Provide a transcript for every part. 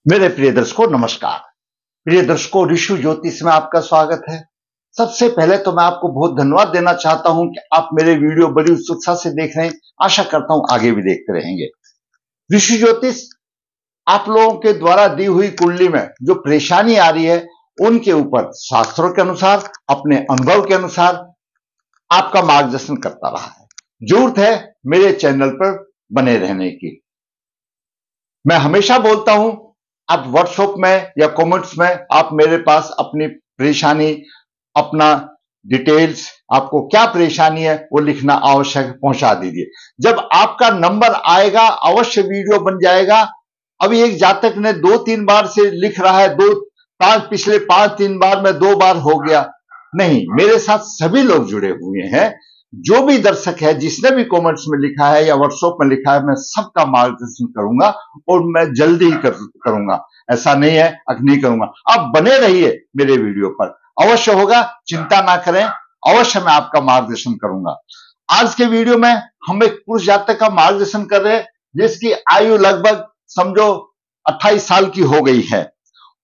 मेरे प्रिय दर्शकों नमस्कार। प्रिय दर्शकों, ऋषि ज्योतिष में आपका स्वागत है। सबसे पहले तो मैं आपको बहुत धन्यवाद देना चाहता हूं कि आप मेरे वीडियो बड़ी उत्सुकता से देख रहे हैं। आशा करता हूं आगे भी देखते रहेंगे। ऋषि ज्योतिष आप लोगों के द्वारा दी हुई कुंडली में जो परेशानी आ रही है उनके ऊपर शास्त्रों के अनुसार, अपने अनुभव के अनुसार आपका मार्गदर्शन करता रहा है। जरूरत है मेरे चैनल पर बने रहने की। मैं हमेशा बोलता हूं, आप व्हाट्सएप में या कमेंट्स में आप मेरे पास अपनी परेशानी, अपना डिटेल्स, आपको क्या परेशानी है वो लिखना आवश्यक पहुंचा दीजिए। जब आपका नंबर आएगा अवश्य वीडियो बन जाएगा। अभी एक जातक ने 2-3 बार से लिख रहा है, पिछले 5-3 बार में 2 बार हो गया। नहीं, मेरे साथ सभी लोग जुड़े हुए हैं। जो भी दर्शक है, जिसने भी कमेंट्स में लिखा है या व्हाट्सएप में लिखा है, मैं सबका मार्गदर्शन करूंगा और मैं जल्दी ही करूंगा। ऐसा नहीं है अब नहीं करूंगा। आप बने रहिए मेरे वीडियो पर, अवश्य होगा, चिंता ना करें, अवश्य मैं आपका मार्गदर्शन करूंगा। आज के वीडियो में हम एक पुरुष जातक का मार्गदर्शन कर रहे हैं जिसकी आयु लगभग समझो 28 साल की हो गई है।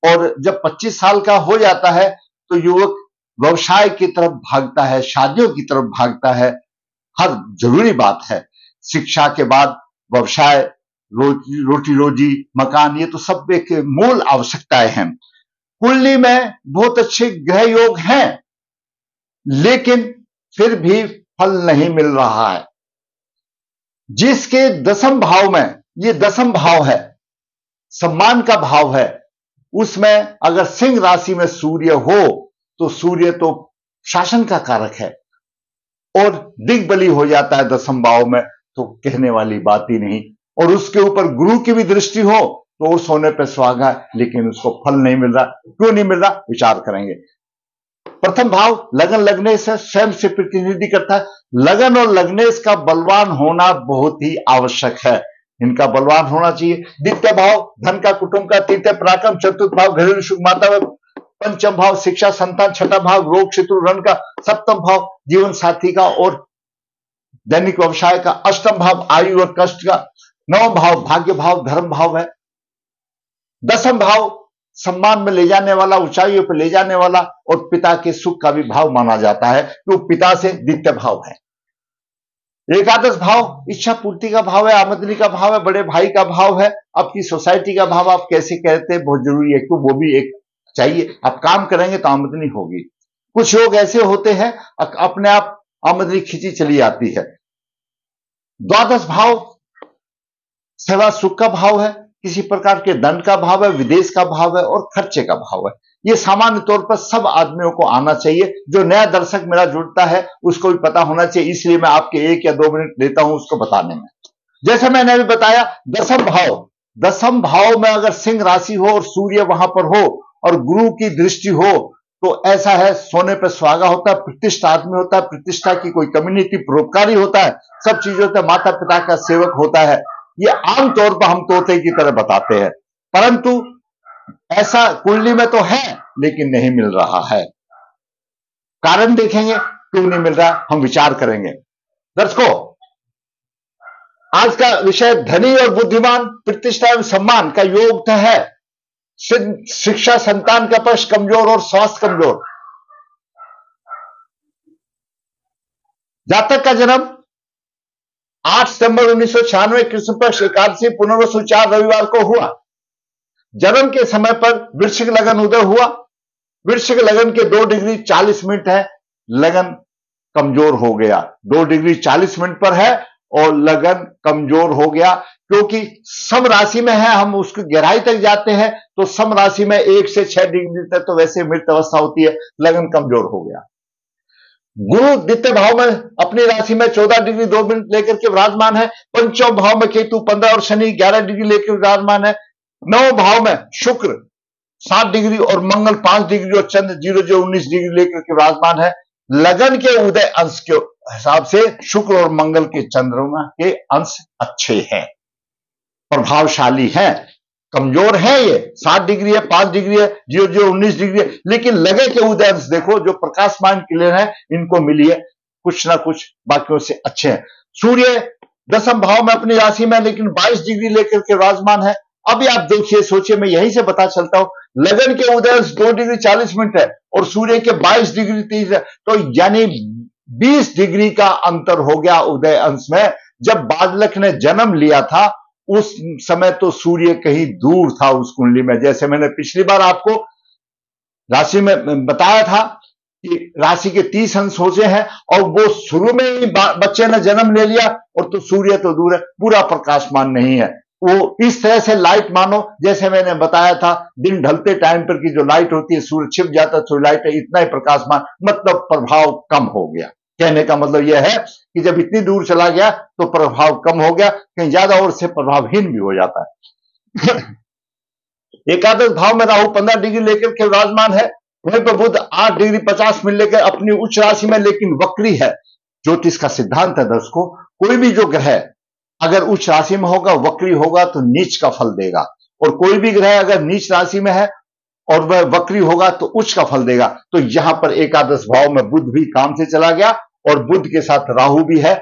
और जब 25 साल का हो जाता है तो युवक व्यवसाय की तरफ भागता है, शादियों की तरफ भागता है। हर जरूरी बात है। शिक्षा के बाद व्यवसाय, रोटी रोजी, मकान, ये तो सब एक मूल आवश्यकताएं हैं। कुंडली में बहुत अच्छे ग्रह योग हैं, लेकिन फिर भी फल नहीं मिल रहा है। जिसके 10वें भाव में, ये 10वां भाव है, सम्मान का भाव है, उसमें अगर सिंह राशि में सूर्य हो तो सूर्य तो शासन का कारक है और दिग्बली हो जाता है 10वें भाव में, तो कहने वाली बात ही नहीं। और उसके ऊपर गुरु की भी दृष्टि हो तो उस होने पर सुहागा है, लेकिन उसको फल नहीं मिल रहा। क्यों नहीं मिल रहा, विचार करेंगे। प्रथम भाव लगन लगनेश से स्वयं से प्रतिनिधि करता है। लगन और लगनेश का बलवान होना बहुत ही आवश्यक है, इनका बलवान होना चाहिए। द्वितीय भाव धन का, कुटुंब का, तृतीय पराक्रम, चतुर्थ भाव घरेलू सुख, माता, पंचम भाव शिक्षा, संतान, छठा भाव रोग शत्रु रण का, सप्तम भाव जीवन साथी का और दैनिक व्यवसाय का, अष्टम भाव आयु और कष्ट का, नवम भाव भाग्य भाव धर्म भाव है, 10वां भाव सम्मान में ले जाने वाला, ऊंचाइयों पर ले जाने वाला और पिता के सुख का भी भाव माना जाता है, जो पिता से द्वितीय भाव है। एकादश भाव इच्छा पूर्ति का भाव है, आमदनी का भाव है, बड़े भाई का भाव है, आपकी सोसाइटी का भाव। आप कैसे कहते हैं बहुत जरूरी है, क्यों वो भी एक चाहिए। आप काम करेंगे तो आमदनी होगी। कुछ लोग ऐसे होते हैं अपने आप आमदनी खींची चली आती है। द्वादश भाव सेवा सुख का भाव है, किसी प्रकार के दंड का भाव है, विदेश का भाव है और खर्चे का भाव है। ये सामान्य तौर पर सब आदमियों को आना चाहिए। जो नया दर्शक मेरा जुड़ता है उसको भी पता होना चाहिए, इसलिए मैं आपके 1 या 2 मिनट लेता हूं उसको बताने में। जैसे मैंने अभी बताया, 10वें भाव में अगर सिंह राशि हो और सूर्य वहां पर हो और गुरु की दृष्टि हो तो ऐसा है, सोने पर सुहागा होता है, प्रतिष्ठा आदमी होता है, प्रतिष्ठा की कोई कमी नहीं थी, परोपकारी होता है, सब चीजों से माता पिता का सेवक होता है। ये आमतौर पर हम तोते की तरह बताते हैं, परंतु ऐसा कुंडली में तो है लेकिन नहीं मिल रहा है। कारण देखेंगे क्यों नहीं मिल रहा, हम विचार करेंगे। दर्शकों, आज का विषय धनी और बुद्धिमान, प्रतिष्ठा एवं सम्मान का योग है। शिक्षा, संतान का पक्ष कमजोर और स्वास्थ्य कमजोर। जातक का जन्म 8 सितंबर 1996 कृष्ण पक्ष एकादशी पुनर्वसु 4 रविवार को हुआ। जन्म के समय पर वृश्चिक लगन उदय हुआ। वृश्चिक लगन के 2 डिग्री 40 मिनट है, लगन कमजोर हो गया। 2 डिग्री 40 मिनट पर है और लगन कमजोर हो गया, क्योंकि सम राशि में है। हम उसकी गहराई तक जाते हैं तो सम राशि में 1 से 6 डिग्री तक तो वैसे मृत अवस्था होती है, लगन कमजोर हो गया। गुरु द्वितीय भाव में अपनी राशि में 14 डिग्री 2 मिनट लेकर के विराजमान है। पंचम भाव में केतु 15 और शनि 11 डिग्री लेकर विराजमान है। 9वें भाव में शुक्र 7 डिग्री और मंगल 5 डिग्री और चंद्र 0-19 डिग्री लेकर के विराजमान है। लगन के उदय अंश के हिसाब से शुक्र और मंगल के चंद्रमा के अंश अच्छे हैं, प्रभावशाली हैं। कमजोर है ये 7 डिग्री है, 5 डिग्री है, 0-19 डिग्री है, लेकिन लगे के उदय अंश देखो जो प्रकाशमान क्लियर है, इनको मिली है कुछ ना कुछ बाकियों से अच्छे हैं। सूर्य 10वें भाव में अपनी राशि में लेकिन 22 डिग्री लेकर के विराजमान है। अभी आप देखिए, सोचिए, मैं यहीं से बता चलता हूं, लगन के उदय 2 डिग्री 40 मिनट है और सूर्य के 22 डिग्री 30 है, तो यानी 20 डिग्री का अंतर हो गया उदय अंश में। जब बालक ने जन्म लिया था उस समय तो सूर्य कहीं दूर था उस कुंडली में। जैसे मैंने पिछली बार आपको राशि में बताया था कि राशि के 30 अंश होते हैं और वो शुरू में ही बच्चे ने जन्म ले लिया और तो सूर्य तो दूर है, पूरा प्रकाशमान नहीं है। वो इस तरह से लाइट मानो, जैसे मैंने बताया था दिन ढलते टाइम पर की जो लाइट होती है, सूर्य छिप जाता है तो लाइट है इतना ही प्रकाशमान, मतलब प्रभाव कम हो गया। कहने का मतलब यह है कि जब इतनी दूर चला गया तो प्रभाव कम हो गया, कहीं ज्यादा और से प्रभावहीन भी हो जाता है। एकादश भाव में राहु 15 डिग्री लेकर के विराजमान है, वहीं पर बुध 8 डिग्री 50 मिनट लेकर अपनी उच्च राशि में, लेकिन वक्री है। ज्योतिष का सिद्धांत है दर्शकों, कोई भी जो ग्रह अगर उच्च राशि में होगा, वक्री होगा तो नीच का फल देगा, और कोई भी ग्रह अगर नीच राशि में है और वह वक्री होगा तो उच्च का फल देगा। तो यहां पर एकादश भाव में बुध भी काम से चला गया और बुध के साथ राहु भी है,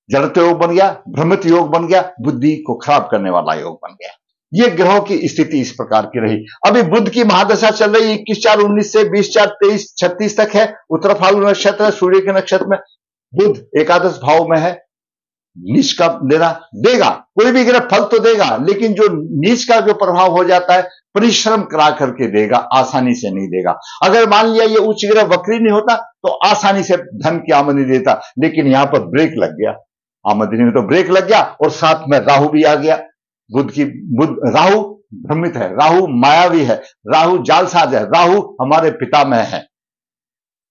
जड़त्व योग बन गया, भ्रमित योग बन गया, बुद्धि को खराब करने वाला योग बन गया। ये ग्रहों की स्थिति इस प्रकार की रही। अभी बुध की महादशा चल रही 21/4/19 से 20/4/23-36 तक है। उत्तर फाल्गुन नक्षत्र है, सूर्य के नक्षत्र में बुध एकादश भाव में है। नीच का देना देगा, कोई भी ग्रह फल तो देगा, लेकिन जो नीच का जो प्रभाव हो जाता है परिश्रम करा करके देगा, आसानी से नहीं देगा। अगर मान लिया ये उच्च ग्रह वक्री नहीं होता तो आसानी से धन की आमदनी देता, लेकिन यहां पर ब्रेक लग गया, आमदनी में तो ब्रेक लग गया और साथ में राहु भी आ गया। बुध राहु भ्रमित है, राहु मायावी है, राहु जालसाज है, राहु हमारे पिता में है।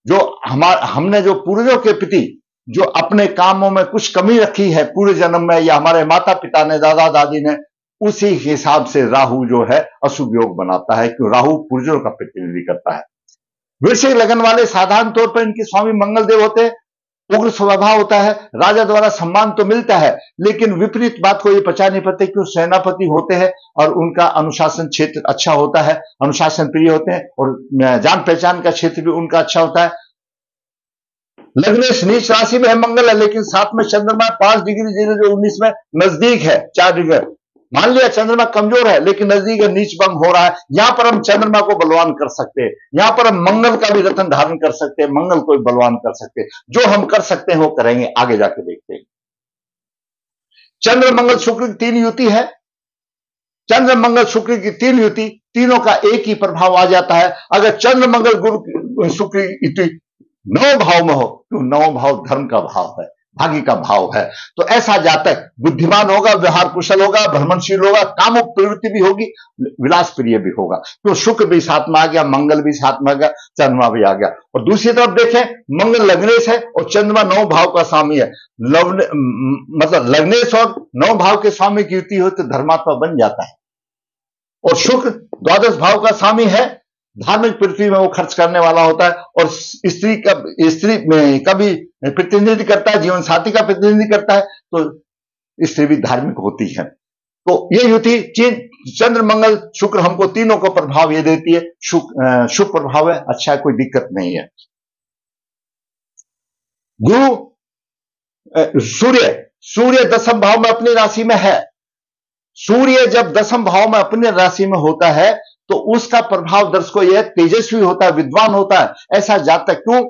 जो हमने जो पूर्वजों के प्रति जो अपने कामों में कुछ कमी रखी है पूरे जन्म में, या हमारे माता पिता ने, दादा दादी ने, उसी हिसाब से राहु जो है अशुभ योग बनाता है, क्यों राहु पूर्वजों का प्रतिनिधि करता है। वृश्चिक लगन वाले साधारण तौर पर इनके स्वामी मंगल देव होते हैं, उग्र स्वभाव होता है, राजा द्वारा सम्मान तो मिलता है, लेकिन विपरीत बात को ये पचा नहीं पाते, क्यों सेनापति होते हैं और उनका अनुशासन क्षेत्र अच्छा होता है, अनुशासन प्रिय होते हैं और जान पहचान का क्षेत्र भी उनका अच्छा होता है। लग्नेश नीच राशि में है मंगल है, लेकिन साथ में चंद्रमा 5 डिग्री 0-19 में नजदीक है, 4 डिग्री। मान लिया चंद्रमा कमजोर है लेकिन नजदीक है, नीच भंग हो रहा है, यहां पर हम चंद्रमा को बलवान कर सकते हैं, यहां पर हम मंगल का भी रत्न धारण कर सकते हैं, मंगल को भी बलवान कर सकते हैं। जो हम कर सकते हैं वो करेंगे, आगे जाके देखते हैं। चंद्र मंगल शुक्र की 3 युति है, चंद्र मंगल शुक्र की 3 युति, तीनों का एक ही प्रभाव आ जाता है। अगर चंद्र मंगल गुरु शुक्र युति 9 भाव में हो तो 9 भाव धर्म का भाव है, भाग्य का भाव है, तो ऐसा जातक बुद्धिमान होगा, व्यवहार कुशल होगा, भ्रमणशील होगा, कामुक प्रवृत्ति भी होगी, विलास प्रिय भी होगा। तो शुक्र भी साथ में आ गया, मंगल भी साथ में आ गया, चंद्रमा भी आ गया। और दूसरी तरफ देखें, मंगल लग्नेश है और चंद्रमा 9 भाव का स्वामी है। मतलब लग्नेश और 9 भाव के स्वामी की युति हो तो धर्मात्मा बन जाता है। और शुक्र द्वादश भाव का स्वामी है, धार्मिक पृथ्वी में वो खर्च करने वाला होता है, और स्त्री का भी प्रतिनिधि करता है, जीवन साथी का प्रतिनिधि करता है, तो स्त्री भी धार्मिक होती है। तो ये युति चंद्र मंगल शुक्र हमको तीनों को प्रभाव ये देती है, शुभ प्रभाव है, अच्छा है, कोई दिक्कत नहीं है। गुरु सूर्य 10वें भाव में अपनी राशि में है। सूर्य जब 10वें भाव में अपने राशि में होता है तो उसका प्रभाव दर्शकों यह तेजस्वी होता है, विद्वान होता है। ऐसा जातक क्यों?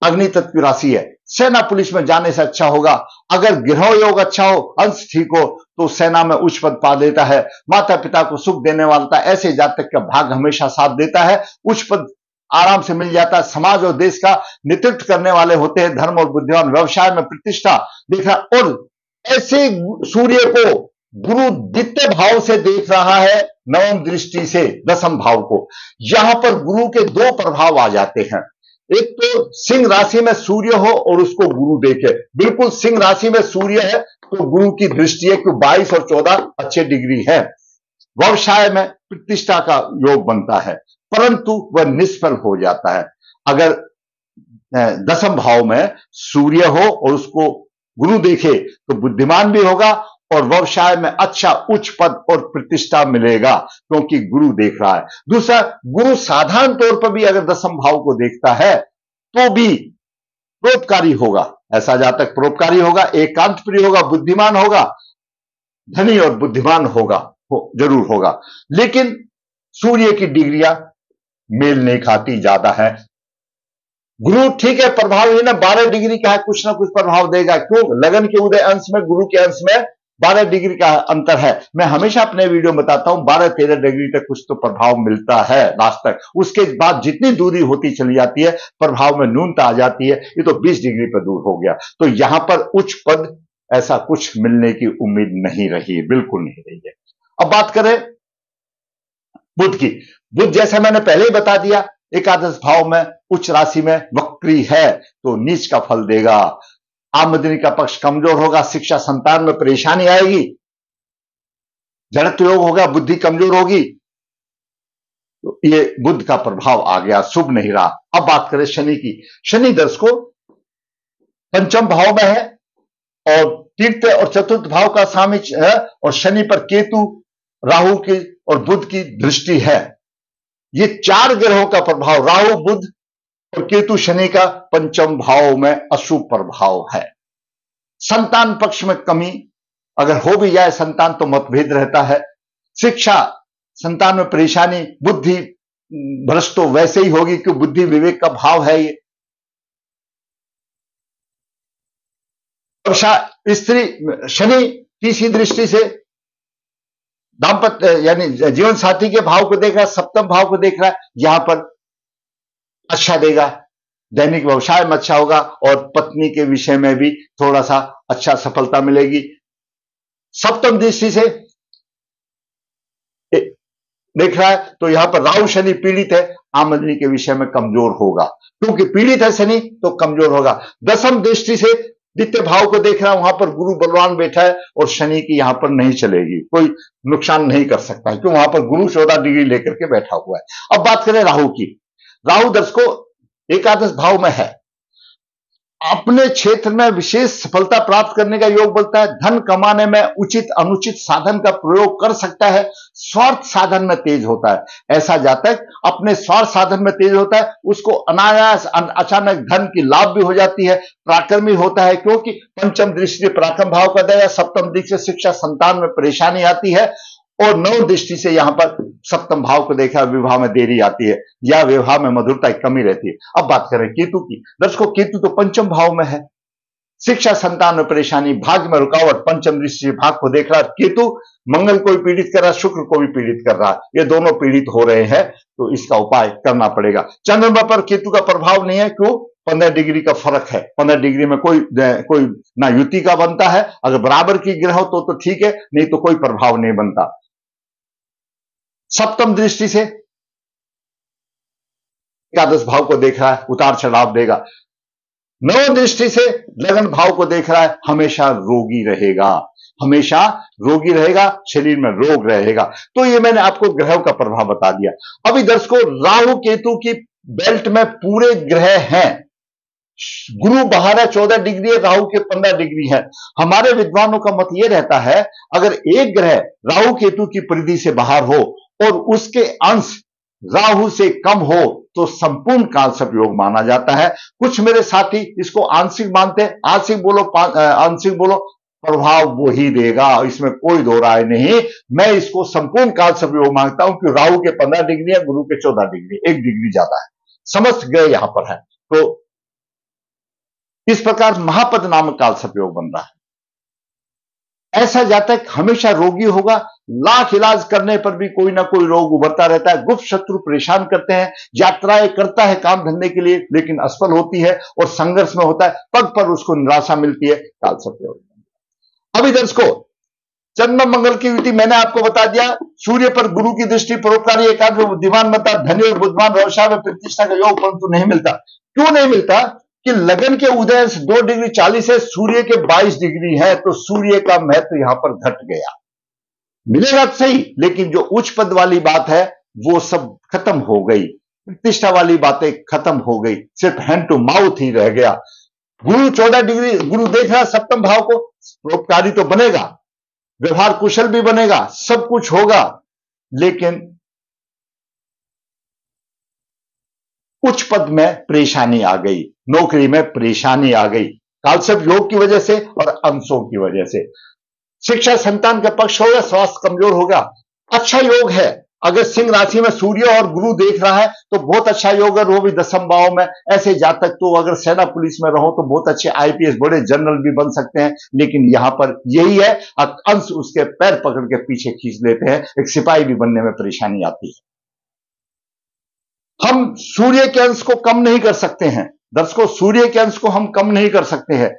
अग्नि तत्व की राशि है, सेना पुलिस में जाने से अच्छा होगा। अगर ग्रह योग अच्छा हो, अंश ठीक हो, तो सेना में उच्च पद पा देता है, माता पिता को सुख देने वाला है। ऐसे जातक का भाग्य हमेशा साथ देता है, उच्च पद आराम से मिल जाता है, समाज और देश का नेतृत्व करने वाले होते हैं, धर्म और बुद्धिमान, व्यवसाय में प्रतिष्ठा देखना। और ऐसे सूर्य को गुरु द्वितीय भाव से देख रहा है, नवम दृष्टि से 10वें भाव को। यहां पर गुरु के 2 प्रभाव आ जाते हैं। एक तो सिंह राशि में सूर्य हो और उसको गुरु देखे, बिल्कुल सिंह राशि में सूर्य है तो गुरु की दृष्टि है कि 22 और 14 अच्छे डिग्री है, व्यवसाय में प्रतिष्ठा का योग बनता है, परंतु वह निष्फल हो जाता है। अगर 10वें भाव में सूर्य हो और उसको गुरु देखे तो बुद्धिमान भी होगा और व्यवसाय में अच्छा उच्च पद और प्रतिष्ठा मिलेगा, क्योंकि गुरु देख रहा है। दूसरा, गुरु साधारण तौर पर भी अगर 10वें भाव को देखता है तो भी परोपकारी होगा। ऐसा जातक परोपकारी होगा, एकांत प्रिय होगा, बुद्धिमान होगा, धनी और बुद्धिमान होगा। जरूर होगा, लेकिन सूर्य की डिग्रियां मेल नहीं खाती ज्यादा है। गुरु ठीक है, प्रभाव ही ना 12 डिग्री का है, कुछ ना कुछ प्रभाव देगा। क्यों? लगन के उदय अंश में, गुरु के अंश में 12 डिग्री का अंतर है। मैं हमेशा अपने वीडियो में बताता हूं 12-13 डिग्री तक कुछ तो प्रभाव मिलता है लास्ट तक। उसके बाद जितनी दूरी होती चली जाती है, प्रभाव में न्यूनता आ जाती है। ये तो 20 डिग्री पर दूर हो गया, तो यहां पर उच्च पद ऐसा कुछ मिलने की उम्मीद नहीं रही, बिल्कुल नहीं रही है। अब बात करें बुध की। बुध जैसा मैंने पहले ही बता दिया, एकादश भाव में उच्च राशि में वक्री है, तो नीच का फल देगा। आमदनी का पक्ष कमजोर होगा, शिक्षा संतान में परेशानी आएगी, जड़त्व योग होगा, बुद्धि कमजोर होगी। तो ये बुध का प्रभाव आ गया, शुभ नहीं रहा। अब बात करें शनि की। शनि दर्शकों पंचम भाव में है और तीर्थ और चतुर्थ भाव का सामिच है, और शनि पर केतु, राहु की और बुध की दृष्टि है। ये 4 ग्रहों का प्रभाव, राहु, बुध और केतु, शनि का पंचम भाव में अशुभ प्रभाव है। संतान पक्ष में कमी, अगर हो भी जाए संतान तो मतभेद रहता है। शिक्षा, संतान में परेशानी, बुद्धि भ्रष्ट तो वैसे ही होगी कि बुद्धि विवेक का भाव है ये। स्त्री, शनि तीसरी दृष्टि से दाम्पत्य यानी जीवन साथी के भाव को देख रहा है, सप्तम भाव को देख रहा है, यहां पर अच्छा देगा। दैनिक व्यवसाय में अच्छा होगा और पत्नी के विषय में भी थोड़ा सा अच्छा सफलता मिलेगी। सप्तम दृष्टि से देख रहा है तो यहां पर राहु शनि पीड़ित है, आमदनी के विषय में कमजोर होगा, क्योंकि पीड़ित है शनि तो कमजोर होगा। दसम दृष्टि से द्वितीय भाव को देख रहा है, वहां पर गुरु बलवान बैठा है और शनि की यहां पर नहीं चलेगी, कोई नुकसान नहीं कर सकता है, क्योंकि वहां पर गुरु 14 डिग्री लेकर के बैठा हुआ है। अब बात करें राहु की। राहु दर्शकों एकादश भाव में है, अपने क्षेत्र में विशेष सफलता प्राप्त करने का योग बनता है। धन कमाने में उचित अनुचित साधन का प्रयोग कर सकता है। स्वार्थ साधन में तेज होता है। ऐसा जातक अपने स्वार्थ साधन में तेज होता है, उसको अनायास अचानक धन की लाभ भी हो जाती है। पराक्रमी होता है, क्योंकि पंचम दृष्टि से पराक्रम भाव का दया, सप्तम दृष्टि से शिक्षा संतान में परेशानी आती है, और नौ दृष्टि से यहां पर सप्तम भाव को देखा, विवाह में देरी आती है या विवाह में मधुरता की कमी रहती है। अब बात करें केतु की। दर्शकों केतु तो पंचम भाव में है, शिक्षा संतान में परेशानी, भाग्य में रुकावट, पंचम दृष्टि से भाग को देख रहा है। केतु मंगल को भी पीड़ित कर रहा है, शुक्र को भी पीड़ित कर रहा है, ये दोनों पीड़ित हो रहे हैं, तो इसका उपाय करना पड़ेगा। चंद्रमा पर केतु का प्रभाव नहीं है, क्यों? 15 डिग्री का फर्क है। 15 डिग्री में कोई ना युति का बनता है, अगर बराबर की ग्रह हो तो ठीक है, नहीं तो कोई प्रभाव नहीं बनता। सप्तम दृष्टि से एकादश भाव को देख रहा है, उतार चढ़ाव देगा। नौ दृष्टि से लगन भाव को देख रहा है, हमेशा रोगी रहेगा, हमेशा रोगी रहेगा, शरीर में रोग रहेगा। तो ये मैंने आपको ग्रहों का प्रभाव बता दिया। अभी दर्शकों राहु केतु की बेल्ट में पूरे ग्रह हैं। गुरु बाहर है 14 डिग्री है, राहु के 15 डिग्री है। हमारे विद्वानों का मत यह रहता है, अगर एक ग्रह राहु केतु की परिधि से बाहर हो और उसके अंश राहु से कम हो तो संपूर्ण कालसर्प योग माना जाता है। कुछ मेरे साथी इसको आंशिक मानते हैं, आंशिक बोलो प्रभाव वो ही देगा, इसमें कोई दो राय नहीं। मैं इसको संपूर्ण कालसर्प योग मानता हूं कि राहु के 15 डिग्री है, गुरु के 14 डिग्री, 1 डिग्री ज्यादा है, समस्त ग्रह यहां पर है। तो इस प्रकार महापद नामक कालसर्प योग बन रहा है। ऐसा जातक हमेशा रोगी होगा, लाख इलाज करने पर भी कोई ना कोई रोग उभरता रहता है। गुप्त शत्रु परेशान करते हैं, यात्राएं करता है काम धंधे के लिए लेकिन असफल होती है और संघर्ष में होता है, पग पर उसको निराशा मिलती है। कालसर्प योग। अभी दर्शकों चंद्र मंगल की युति मैंने आपको बता दिया। सूर्य पर गुरु की दृष्टि, परोपकारी, एकाग्र, बुद्धिमान, मता, धनी और बुद्धिमान, व्यवसाय में प्रतिष्ठा का योग, परंतु नहीं मिलता। क्यों नहीं मिलता? कि लगन के उदय से 2 डिग्री 40 है, सूर्य के 22 डिग्री है, तो सूर्य का महत्व यहां पर घट गया। मिलेगा तो सही, लेकिन जो उच्च पद वाली बात है वो सब खत्म हो गई, प्रतिष्ठा वाली बातें खत्म हो गई, सिर्फ हैंड टू माउथ ही रह गया। गुरु 14 डिग्री, गुरु देख रहा सप्तम भाव को, परोपकारी तो बनेगा, व्यवहार कुशल भी बनेगा, सब कुछ होगा, लेकिन उच्च पद में परेशानी आ गई, नौकरी में परेशानी आ गई, कालसर्प योग की वजह से और अंशों की वजह से। शिक्षा संतान का पक्ष होगा, स्वास्थ्य कमजोर होगा। अच्छा योग है अगर सिंह राशि में सूर्य और गुरु देख रहा है तो बहुत अच्छा योग है, वो भी दसम भाव में। ऐसे जातक तो अगर सेना पुलिस में रहो तो बहुत अच्छे आईपीएस बड़े जनरल भी बन सकते हैं, लेकिन यहां पर यही है अंश उसके पैर पकड़ के पीछे खींच लेते हैं, एक सिपाही भी बनने में परेशानी आती है। हम सूर्य के अंश को कम नहीं कर सकते हैं दर्शकों, सूर्य के अंश को हम कम नहीं कर सकते हैं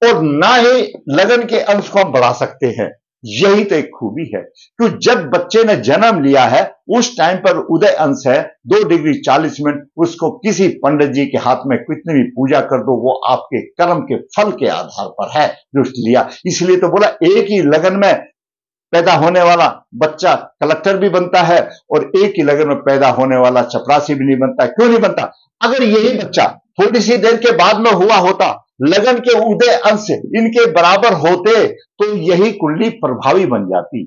और ना ही लगन के अंश को हम बढ़ा सकते हैं। यही तो एक खूबी है कि जब बच्चे ने जन्म लिया है उस टाइम पर उदय अंश है 2 डिग्री 40 मिनट, उसको किसी पंडित जी के हाथ में कितनी भी पूजा कर दो, वो आपके कर्म के फल के आधार पर है जो लिया। इसलिए तो बोला एक ही लगन में पैदा होने वाला बच्चा कलेक्टर भी बनता है और एक ही लगन में पैदा होने वाला चपरासी भी नहीं बनता। क्यों नहीं बनता? अगर यही बच्चा थोड़ी सी देर के बाद में हुआ होता, लगन के उदय अंश इनके बराबर होते तो यही कुंडली प्रभावी बन जाती।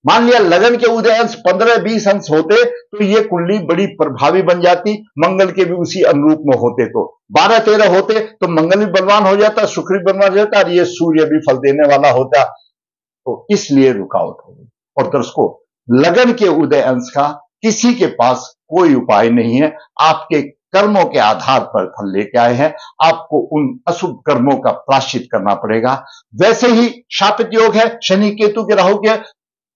मान लिया लगन के उदय अंश 15-20 अंश होते तो ये कुंडली बड़ी प्रभावी बन जाती, मंगल के भी उसी अनुरूप में होते तो 12-13 होते तो मंगल भी बलवान हो जाता, शुक्र भी बलवान हो जाता और ये सूर्य भी फल देने वाला होता, तो इसलिए रुकावट हो गई। और दर्शकों, लगन के उदय अंश का किसी के पास कोई उपाय नहीं है, आपके कर्मों के आधार पर फल लेके आए हैं, आपको उन अशुभ कर्मों का प्रायश्चित करना पड़ेगा। वैसे ही शापित योग है, शनि केतु के राहु के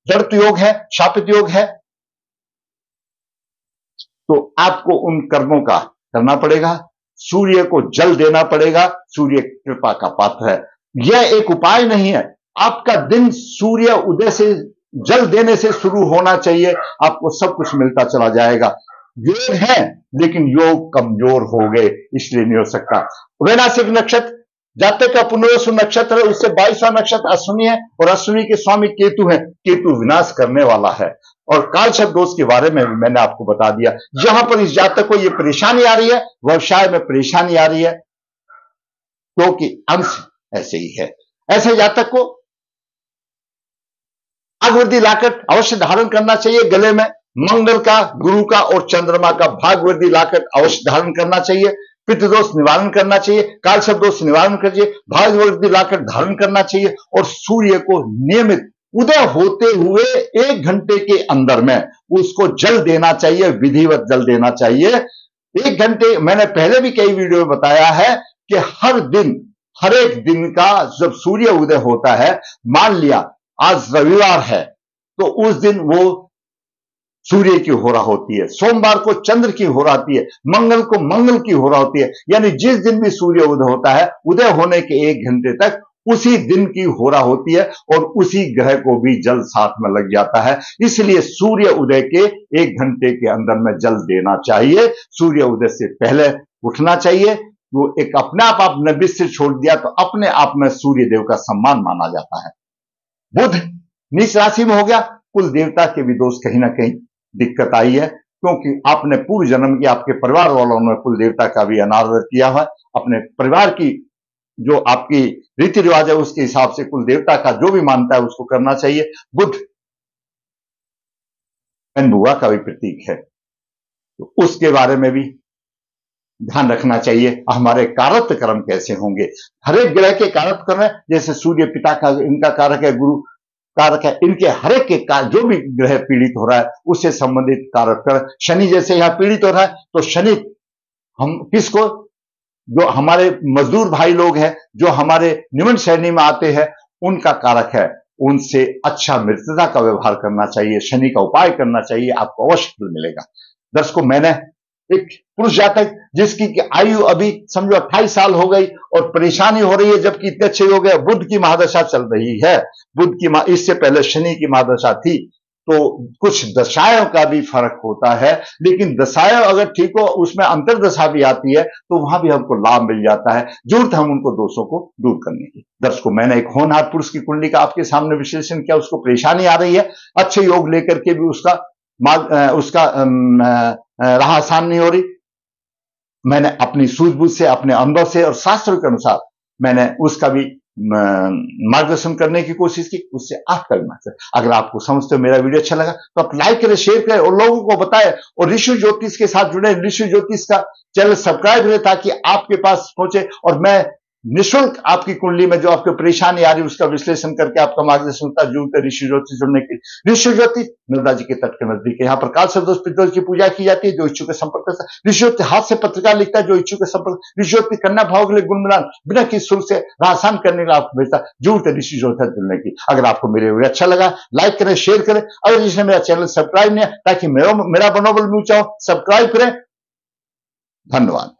जड़त योग है, शापित योग है, तो आपको उन कर्मों का करना पड़ेगा, सूर्य को जल देना पड़ेगा, सूर्य कृपा का पात्र है। यह एक उपाय नहीं है, आपका दिन सूर्य उदय से जल देने से शुरू होना चाहिए, आपको सब कुछ मिलता चला जाएगा। योग है लेकिन योग कमजोर हो गए इसलिए नहीं हो सकता। वैनाशिक नक्षत्र जातक का पुनर्वसु नक्षत्र है, उससे 22वां नक्षत्र अश्विनी है और अश्विनी के स्वामी केतु है। केतु विनाश करने वाला है और कालसर्प दोष के बारे में भी मैंने आपको बता दिया। यहां पर इस जातक को यह परेशानी आ रही है, व्यवसाय में परेशानी आ रही है क्योंकि अंश ऐसे ही है। ऐसे जातक को भागवृद्धि लाकट अवश्य धारण करना चाहिए, गले में मंगल का, गुरु का और चंद्रमा का भागवृद्धि लाकट अवश्य धारण करना चाहिए। पितृदोष निवारण करना चाहिए, कालसर्प दोष निवारण करिए, भागवृद्धि लाकट धारण करना चाहिए और सूर्य को नियमित उदय होते हुए 1 घंटे के अंदर में उसको जल देना चाहिए, विधिवत जल देना चाहिए। 1 घंटे, मैंने पहले भी कई वीडियो में बताया है कि हर दिन, हर एक दिन का जब सूर्य उदय होता है, मान लिया आज रविवार है तो उस दिन वो सूर्य की होरा होती है, सोमवार को चंद्र की होरा होती है, मंगल को मंगल की होरा होती है, यानी जिस दिन भी सूर्य उदय होता है उदय होने के 1 घंटे तक उसी दिन की होरा होती है और उसी ग्रह को भी जल साथ में लग जाता है। इसलिए सूर्य उदय के 1 घंटे के अंदर में जल देना चाहिए, सूर्य उदय से पहले उठना चाहिए। वो एक अपने आप आपने विश्व छोड़ दिया तो अपने आप में सूर्य देव का सम्मान माना जाता है। बुध नीच राशि में हो गया, कुल देवता के भी दोष कहीं ना कहीं दिक्कत आई है क्योंकि आपने पूर्व जन्म की, आपके परिवार वालों ने कुल देवता का भी अनादर किया है। अपने परिवार की जो आपकी रीति रिवाज है उसके हिसाब से कुल देवता का जो भी मानता है उसको करना चाहिए। बुध बुआ का भी प्रतीक है तो उसके बारे में भी ध्यान रखना चाहिए। हमारे कारक कर्म कैसे होंगे, हर एक ग्रह के कारक कर्म है, जैसे सूर्य पिता का, इनका कारक है, गुरु कारक है, इनके हर एक के जो भी ग्रह पीड़ित हो रहा है उससे संबंधित कारक कर्म। शनि जैसे यहां पीड़ित हो रहा है तो शनि हम किसको, जो हमारे मजदूर भाई लोग हैं, जो हमारे निमन श्रेणी में आते हैं, उनका कारक है, उनसे अच्छा मित्रता का व्यवहार करना चाहिए, शनि का उपाय करना चाहिए, आपको अवश्य फल मिलेगा। दर्शकों, मैंने एक पुरुष जातक जिसकी आयु अभी समझो 28 साल हो गई और परेशानी हो रही है जबकि इतने अच्छे हो गए, बुध की महादशा चल रही है, बुध की इससे पहले शनि की महादशा थी, तो कुछ दशाओं का भी फर्क होता है, लेकिन दशाएं अगर ठीक हो उसमें अंतर दशा भी आती है तो वहां भी हमको लाभ मिल जाता है। जरूरत है हम उनको दोषों को दूर करने की। दर्शकों, मैंने एक होनहार पुरुष की कुंडली का आपके सामने विश्लेषण किया, उसको परेशानी आ रही है, अच्छे योग लेकर के भी उसका राह आसान नहीं हो रही। मैंने अपनी सूझबूझ से, अपने अनुभव से और शास्त्रों के अनुसार मैंने उसका भी मार्गदर्शन करने की कोशिश की, उससे आपका भी मार्गदर्शन। अगर आपको समझते हो मेरा वीडियो अच्छा लगा तो आप लाइक करें, शेयर करें और लोगों को बताएं और ऋषि ज्योतिष के साथ जुड़े, ऋषि ज्योतिष का चैनल सब्सक्राइब करें ताकि आपके पास पहुंचे और मैं निःशुल्क आपकी कुंडली में जो आपकी परेशानी आ रही है उसका विश्लेषण करके आपका मार्गदर्शन होता है। जरूर ऋषि ज्योतिष जुड़ने की। ऋषि ज्योतिष नर्मदा जी के तट के नजदीक है। यहाँ पर काल सर्वदोष पितृदोष की पूजा की जाती है। जो इच्छुक संपर्क कर सकता है। ऋषि ज्योतिष हाथ से पत्रिका लिखता है। जो इच्छुक संपर्क। ऋषि ज्योतिष कन्या भाव के लिए गुण मिलान बिना किसी शुल्क से आसान करने के लिए आपको भेजता है। जरूर ऋषि ज्योतिष जुड़ने की। अगर आपको मेरे वीडियो अच्छा लगा लाइक करें, शेयर करें। अगर जिसने मेरा चैनल सब्सक्राइब नहीं है ताकि मेरा मनोबल ऊंचा हो, सब्सक्राइब करें। धन्यवाद।